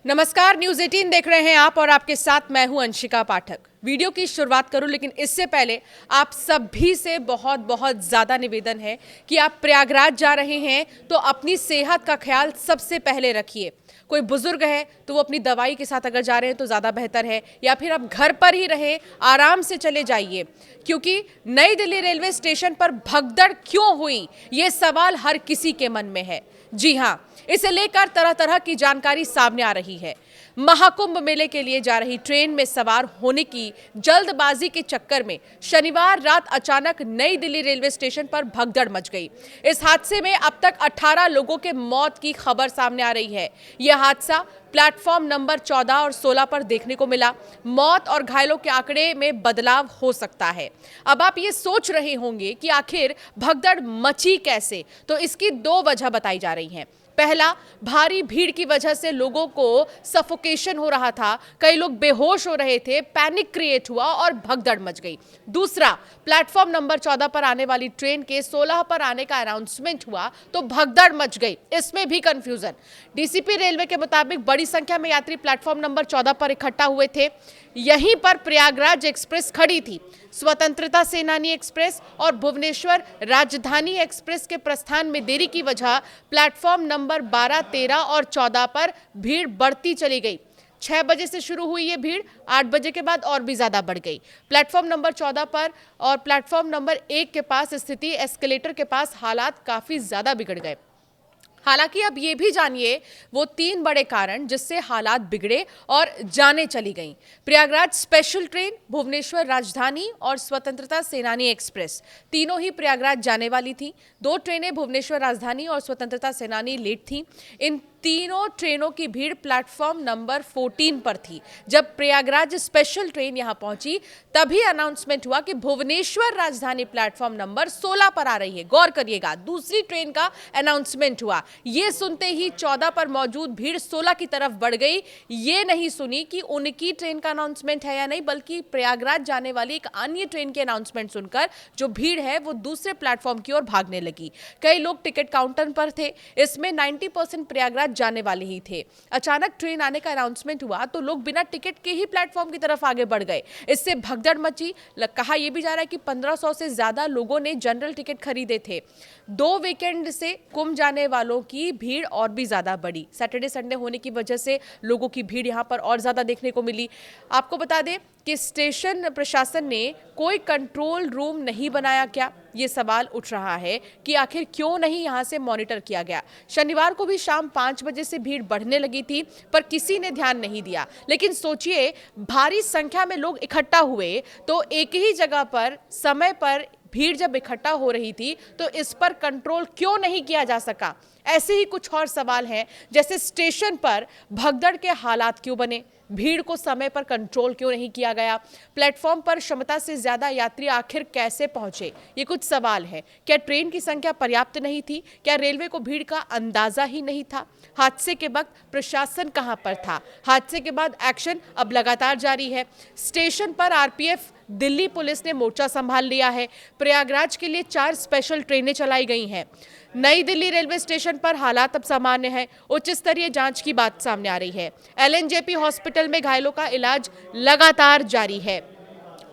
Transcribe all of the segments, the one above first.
नमस्कार, न्यूज 18 देख रहे हैं आप और आपके साथ मैं हूं अंशिका पाठक। वीडियो की शुरुआत करूं लेकिन इससे पहले आप सभी से बहुत बहुत ज़्यादा निवेदन है कि आप प्रयागराज जा रहे हैं तो अपनी सेहत का ख्याल सबसे पहले रखिए। कोई बुजुर्ग है तो वो अपनी दवाई के साथ अगर जा रहे हैं तो ज़्यादा बेहतर है, या फिर आप घर पर ही रहें, आराम से चले जाइए। क्योंकि नई दिल्ली रेलवे स्टेशन पर भगदड़ क्यों हुई, ये सवाल हर किसी के मन में है। जी हाँ, इसे लेकर तरह तरह की जानकारी सामने आ रही है। महाकुंभ मेले के लिए जा रही ट्रेन में सवार होने की जल्दबाजी के चक्कर में शनिवार रात अचानक नई दिल्ली रेलवे स्टेशन पर भगदड़ मच गई। इस हादसे में अब तक 18 लोगों के मौत की खबर सामने आ रही है। यह हादसा प्लेटफॉर्म नंबर 14 और 16 पर देखने को मिला। मौत और घायलों के आंकड़े में बदलाव हो सकता है। अब आप ये सोच रहे होंगे कि आखिर भगदड़ मची कैसे, तो इसकी दो वजह बताई जा रही हैं। पहला, भारी भीड़ की वजह से लोगों को सफोकेशन हो रहा था, कई लोग बेहोश हो रहे थे, पैनिक क्रिएट हुआ और भगदड़ मच गई। दूसरा, प्लेटफॉर्म नंबर 14 पर आने वाली ट्रेन के 16 पर आने का अनाउंसमेंट हुआ तो भगदड़ मच गई। इसमें भी कंफ्यूजन। डीसीपी रेलवे के मुताबिक बड़ी संख्या में यात्री प्लेटफॉर्म नंबर 14 पर इकट्ठा हुए थे। यहीं पर प्रयागराज एक्सप्रेस खड़ी थी। स्वतंत्रता सेनानी एक्सप्रेस और भुवनेश्वर राजधानी एक्सप्रेस के प्रस्थान में देरी की वजह प्लेटफॉर्म नंबर 12, 13 और 14 पर भीड़ बढ़ती चली गई। 6 बजे से शुरू हुई ये भीड़ 8 बजे के बाद और भी ज्यादा बढ़ गई। प्लेटफॉर्म नंबर 14 पर और प्लेटफॉर्म नंबर 1 के पास स्थिति एस्केलेटर के पास हालात काफी ज्यादा बिगड़ गए। हालांकि अब ये भी जानिए वो 3 बड़े कारण जिससे हालात बिगड़े और जाने चली गईं। प्रयागराज स्पेशल ट्रेन, भुवनेश्वर राजधानी और स्वतंत्रता सेनानी एक्सप्रेस तीनों ही प्रयागराज जाने वाली थी। 2 ट्रेनें भुवनेश्वर राजधानी और स्वतंत्रता सेनानी लेट थीं। इन तीनों ट्रेनों की भीड़ प्लेटफॉर्म नंबर 14 पर थी। जब प्रयागराज स्पेशल ट्रेन यहां पहुंची तभी अनाउंसमेंट हुआ कि भुवनेश्वर राजधानी प्लेटफॉर्म नंबर 16 पर आ रही है। गौर करिएगा, दूसरी ट्रेन का अनाउंसमेंट हुआ। ये सुनते ही 14 पर मौजूद भीड़ 16 की तरफ बढ़ गई। ये नहीं सुनी कि उनकी ट्रेन का अनाउंसमेंट है या नहीं, बल्कि प्रयागराज जाने वाली एक अन्य ट्रेन के अनाउंसमेंट सुनकर जो भीड़ है वो दूसरे प्लेटफॉर्म की ओर भागने लगी। कई लोग टिकट काउंटर पर थे। इसमें 90% प्रयागराज जाने वाले ही थे। अचानक ट्रेन आने का अनाउंसमेंट हुआ तो लोग बिना टिकट के ही प्लेटफॉर्म की तरफ आगे बढ़ गए। इससे भगदड़ मची। कहा यह भी जा रहा है कि 1500 से ज्यादा लोगों ने जनरल टिकट खरीदे थे। 2 वीकेंड से कुंभ जाने वालों की भीड़ और भी ज्यादा बढ़ी। सैटरडे संडे होने की वजह से लोगों की भीड़ यहां पर और ज्यादा देखने को मिली। आपको बता दें कि स्टेशन प्रशासन ने कोई कंट्रोल रूम नहीं बनाया क्या, ये सवाल उठ रहा है कि आखिर क्यों नहीं यहां से मॉनिटर किया गया। शनिवार को भी शाम 5 बजे से भीड़ बढ़ने लगी थी पर किसी ने ध्यान नहीं दिया। लेकिन सोचिए, भारी संख्या में लोग इकट्ठा हुए तो एक ही जगह पर समय पर भीड़ जब इकट्ठा हो रही थी तो इस पर कंट्रोल क्यों नहीं किया जा सका। ऐसे ही कुछ और सवाल हैं, जैसे स्टेशन पर भगदड़ के हालात क्यों बने, भीड़ को समय पर कंट्रोल क्यों नहीं किया गया, प्लेटफॉर्म पर क्षमता से ज्यादा यात्री आखिर कैसे पहुंचे, ये कुछ सवाल हैं। क्या ट्रेन की संख्या पर्याप्त नहीं थी, क्या रेलवे को भीड़ का अंदाजा ही नहीं था, हादसे के वक्त प्रशासन कहां पर था, हादसे के बाद एक्शन अब लगातार जारी है। स्टेशन पर आरपीएफ, दिल्ली पुलिस ने मोर्चा संभाल लिया है। प्रयागराज के लिए 4 स्पेशल ट्रेनें चलाई गई हैं। नई दिल्ली रेलवे स्टेशन पर हालात अब सामान्य है। उच्च स्तरीय जांच की बात सामने आ रही है। एलएनजेपी हॉस्पिटल में घायलों का इलाज लगातार जारी है।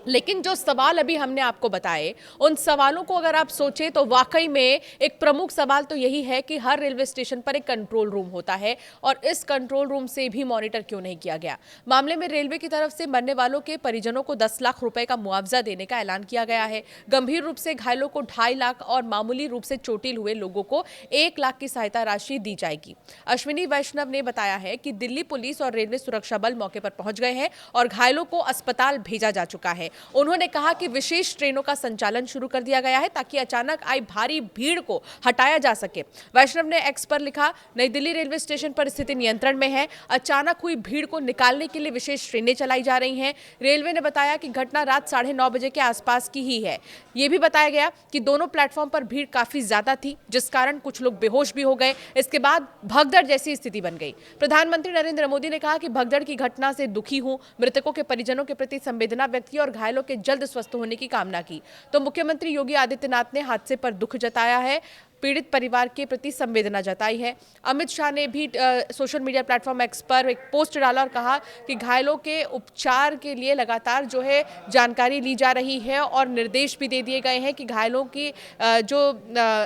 लेकिन जो सवाल अभी हमने आपको बताए, उन सवालों को अगर आप सोचें तो वाकई में एक प्रमुख सवाल तो यही है कि हर रेलवे स्टेशन पर एक कंट्रोल रूम होता है और इस कंट्रोल रूम से भी मॉनिटर क्यों नहीं किया गया। मामले में रेलवे की तरफ से मरने वालों के परिजनों को 10 लाख रुपए का मुआवजा देने का ऐलान किया गया है। गंभीर रूप से घायलों को 2.5 लाख और मामूली रूप से चोटिल हुए लोगों को 1 लाख की सहायता राशि दी जाएगी। अश्विनी वैष्णव ने बताया है कि दिल्ली पुलिस और रेलवे सुरक्षा बल मौके पर पहुंच गए हैं और घायलों को अस्पताल भेजा जा चुका है। उन्होंने कहा कि विशेष ट्रेनों का संचालन शुरू कर दिया गया है ताकि अचानक आई भारी भीड़ को हटाया जा सके। वैष्णव ने एक्स पर लिखा, नई दिल्ली रेलवे स्टेशन पर स्थिति नियंत्रण में है। अचानक हुई भीड़ को निकालने के लिए विशेष ट्रेनें चलाई जा रही हैं। रेलवे ने बताया कि घटना रात 9:30 बजे के आसपास की ही है। यह भी बताया गया कि दोनों प्लेटफॉर्म पर भीड़ काफी ज्यादा थी, जिस कारण कुछ लोग बेहोश भी हो गए। इसके बाद भगदड़ जैसी स्थिति बन गई। प्रधानमंत्री नरेंद्र मोदी ने कहा कि भगदड़ की घटना से दुखी हूं, मृतकों के परिजनों के प्रति संवेदना व्यक्त की और घायलों के जल्द स्वस्थ होने की कामना की। तो मुख्यमंत्री योगी आदित्यनाथ ने हादसे पर दुख जताया है। पीड़ित परिवार के प्रति संवेदना जताई है। अमित शाह ने भी सोशल मीडिया प्लेटफॉर्म एक्स पर एक पोस्ट डाला और कहा कि घायलों के उपचार के लिए लगातार जो है जानकारी ली जा रही है और निर्देश भी दे दिए गए हैं कि घायलों की जो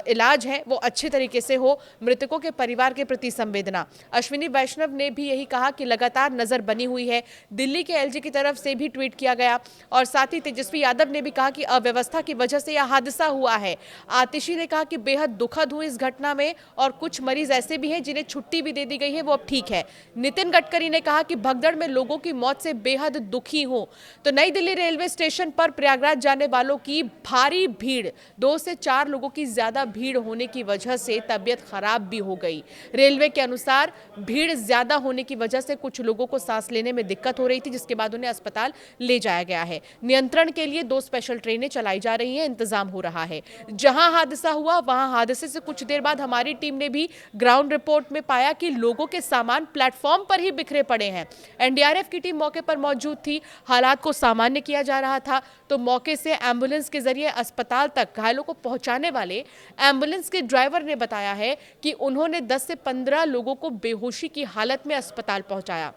इलाज है वो अच्छे तरीके से हो। मृतकों के परिवार के प्रति संवेदना। अश्विनी वैष्णव ने भी यही कहा कि लगातार नजर बनी हुई है। दिल्ली के एलजी की तरफ से भी ट्वीट किया गया और साथ ही तेजस्वी यादव ने भी कहा कि अव्यवस्था की वजह से यह हादसा हुआ है। आतिशी ने कहा कि बेहद दुखद हुई इस घटना में और कुछ मरीज ऐसे भी हैं जिन्हें छुट्टी भी दे दी गई है, वो अब ठीक है। नितिन गडकरी ने कहा कि भगदड़ में लोगों की मौत से बेहद दुखी हूं। तो नई दिल्ली रेलवे स्टेशन पर प्रयागराज जाने वालों की भारी भीड़, 2 से 4 लोगों की ज्यादा भीड़ होने की वजह से तबीयत खराब भी हो गई। रेलवे के अनुसार भीड़ ज्यादा होने की वजह से कुछ लोगों को सांस लेने में दिक्कत हो रही थी, जिसके बाद उन्हें अस्पताल ले जाया गया है। नियंत्रण के लिए 2 स्पेशल ट्रेनें चलाई जा रही हैं, इंतजाम हो रहा है। जहां हादसा हुआ वहां हादसे से कुछ देर बाद हमारी टीम ने भी ग्राउंड रिपोर्ट में पाया कि लोगों के सामान प्लेटफॉर्म पर ही बिखरे पड़े हैं। एनडीआरएफ की टीम मौके पर मौजूद थी, हालात को सामान्य किया जा रहा था। तो मौके से एम्बुलेंस के जरिए अस्पताल तक घायलों को पहुंचाने वाले एम्बुलेंस के ड्राइवर ने बताया है कि उन्होंने 10 से 15 लोगों को बेहोशी की हालत में अस्पताल पहुंचाया।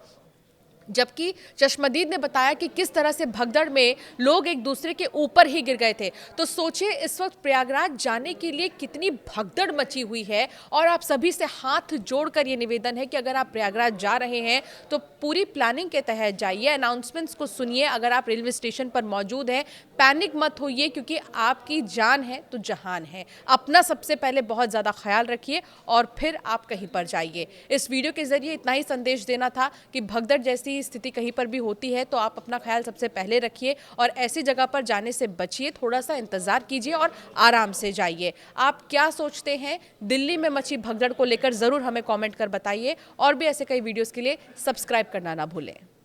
जबकि चश्मदीद ने बताया कि किस तरह से भगदड़ में लोग एक दूसरे के ऊपर ही गिर गए थे। तो सोचिए इस वक्त प्रयागराज जाने के लिए कितनी भगदड़ मची हुई है। और आप सभी से हाथ जोड़कर ये निवेदन है कि अगर आप प्रयागराज जा रहे हैं तो पूरी प्लानिंग के तहत जाइए, अनाउंसमेंट्स को सुनिए। अगर आप रेलवे स्टेशन पर मौजूद हैं, पैनिक मत होइए, क्योंकि आपकी जान है तो जहान है। अपना सबसे पहले बहुत ज़्यादा ख्याल रखिए और फिर आप कहीं पर जाइए। इस वीडियो के जरिए इतना ही संदेश देना था कि भगदड़ जैसी स्थिति कहीं पर भी होती है तो आप अपना ख्याल सबसे पहले रखिए और ऐसी जगह पर जाने से बचिए। थोड़ा सा इंतजार कीजिए और आराम से जाइए। आप क्या सोचते हैं दिल्ली में मची भगदड़ को लेकर, जरूर हमें कमेंट कर बताइए और भी ऐसे कई वीडियोस के लिए सब्सक्राइब करना ना भूलें।